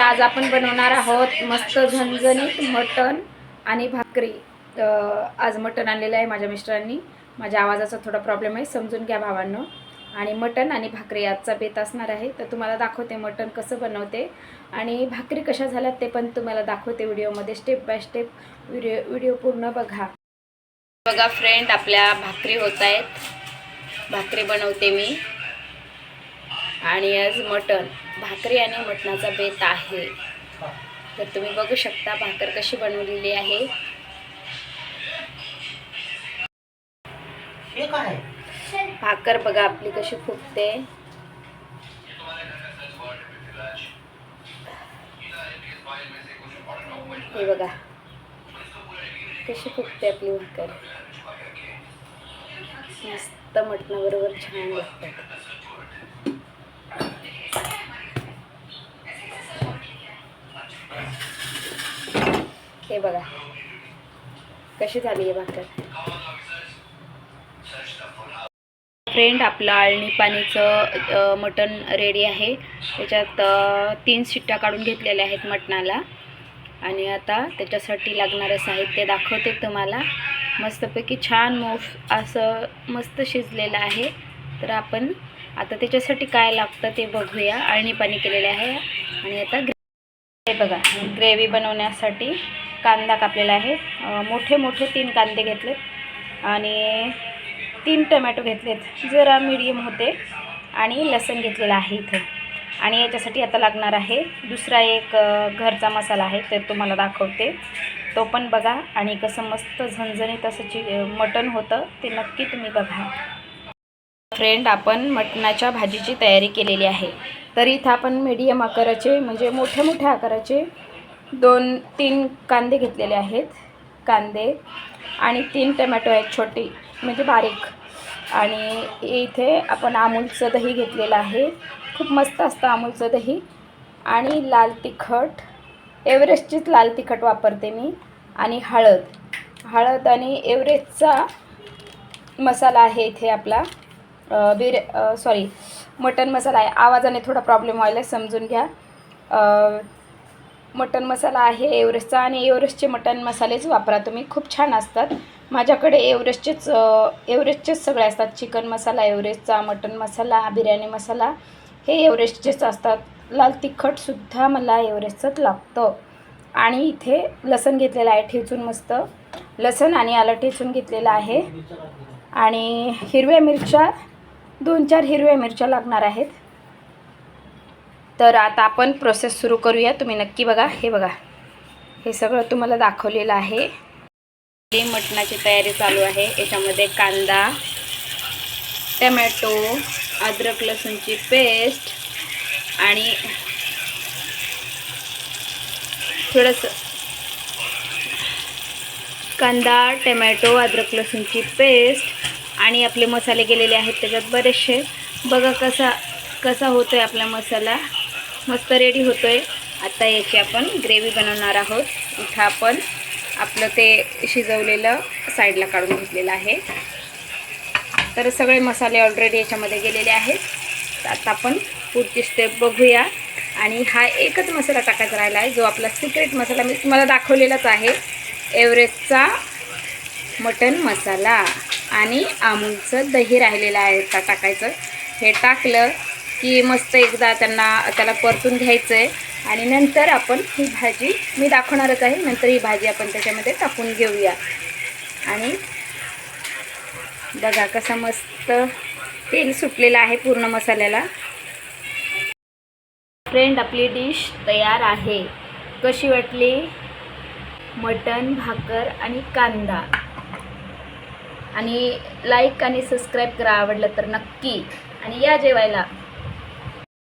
आज आपण बनवणार आहोत मस्त झणझणीत मटण आणि भाकरी. आज मटण आणलेलं आहे माझ्या मिस्टरांनी. माझ्या आवाजाचा थोडा प्रॉब्लेम आहे, समजून घ्या भावांनो. आणि मटण आणि भाकरी आजचा बेत असणार आहे. तर तुम्हाला दाखवते मटण कसं बनवते आणि भाकरी कशा झाल्यात ते पण तुम्हाला दाखवते व्हिडिओमध्ये. स्टेप बाय स्टेप व्हिडिओ पूर्ण बघा. बघा फ्रेंड, आपल्या भाकरी होत आहेत. भाकरी बनवते मी आणि आज मटण, भाकरी आणि मटणाचा बेत आहे. तर तुम्ही बघू शकता भाकर कशी बनवलेली आहे. भाकर बघा आपली कशी फुगते. हे बघा कशी फुगते आपली भाकर. मस्त मटणाबरोबर छान लागतात. हे बघा कशी झाली आहे भाकर. फ्रेंड, आपलं आळणी पाणीचं मटण रेडी आहे. त्याच्यात 3 शिट्ट्या काढून घेतलेल्या आहेत मटणाला. आणि आता त्याच्यासाठी लागणारं साहित्य दाखवते तुम्हाला. मस्तपैकी छान असं मस्त शिजलेलं आहे. तर आपण आता त्याच्यासाठी काय लागतं ते बघूया. आळणी पाणी केलेलं आहे. आणि आता हे बघा ग्रेव्ही बनवण्यासाठी कांदा कापलेला आहे. मोठे मोठे 3 कांदे घेतलेत आणि 3 टोमॅटो घेतलेत, जरा मीडियम होते. आणि लसूण घेतलेला आहे इथे. आणि याच्यासाठी आता लागणार आहे दुसरा एक घरचा मसाला आहे, ते तुम्हाला दाखवते. तो पण बघा. आणि कसं मस्त झणझणीत असं मटण होतं ते नक्की तुम्ही बघा. फ्रेंड, आपण मटणाच्या भाजीची तयारी केलेली आहे. तर इथं आपण मीडियम आकाराचे म्हणजे मोठ्या आकाराचे 2-3 कांदे घेतलेले आहेत. कांदे आणि 3 टोमॅटो आहेत छोटे म्हणजे बारीक. आणि इथे आपण अमूलचं दही घेतलेलं आहे. खूप मस्त असतं अमूलचं दही. आणि लाल तिखट, एव्हरेस्टचीच लाल तिखट वापरते मी. आणि हळद आणि एव्हरेस्टचा मसाला आहे इथे आपला. मटन मसाला आहे. आवाजाने थोडा प्रॉब्लेम व्हायला, समजून घ्या. मटन मसाला आहे एव्हरेस्टचा. आणि एव्हरेस्टचे मटन मसालेच वापरा तुम्ही, खूप छान असतात. माझ्याकडे एव्हरेस्टचेच सगळे असतात. चिकन मसाला एव्हरेस्टचा, मटन मसाला, बिर्याणी मसाला हे एव्हरेस्टचेच असतात. लाल तिखटसुद्धा मला एव्हरेस्टचंच लागतं. आणि इथे लसूण घेतलेलं आहे ठेचून मस्त. लसूण आणि आलं ठेचून घेतलेलं आहे. आणि हिरव्या मिरच्या 2-4 हिरव्या मिरच्या लागणार आहेत. तर आता आपण प्रोसेस सुरू करूया. तुम्ही नक्की बघा. हे बघा हे सगळं तुम्हाला दाखवलेलं आहे. मटणाची तयारी चालू आहे. याच्यामध्ये कांदा, टमॅटो, अद्रक लसूणची पेस्ट आणि थोडंसं कांदा, टमॅटो, अद्रक लसूणची पेस्ट आणि आपले मसाले गेलेले आहेत त्याच्यात बरेचसे. बघा कसा होतोय आपला मसाला. मस्त रेडी होतोय. आता याची आपण ग्रेव्ही बनवणार आहोत. इथं आपण आपलं ते शिजवलेलं साईडला काढून घेतलेलं आहे. तर सगळे मसाले ऑलरेडी याच्यामध्ये गेलेले आहेत. तर आता आपण पुढची स्टेप बघूया. आणि हा एकच मसाला टाकायचा राहिला आहे, जो आपला सिक्रेट मसाला मी तुम्हाला दाखवलेलाच आहे. एव्हरेस्टचा मटन मसाला आणि अमूलचं दही राहिलेलं आहे टाकायचं. हे टाकलं की मस्त एकदा त्याला परतून घ्यायचं आहे. आणि नंतर आपण ही भाजी मी दाखवणारच आहे. नंतर ही भाजी आपण त्याच्यामध्ये टाकून घेऊया. आणि बघा कसं मस्त तेल सुटलेलं आहे पूर्ण मसाल्याला. फ्रेंड, आपली डिश तयार आहे. कशी वाटली? मटण, भाकर आणि कांदा. आणि लाईक आणि सबस्क्राईब करा आवडलं तर नक्की. आणि या जेवायला.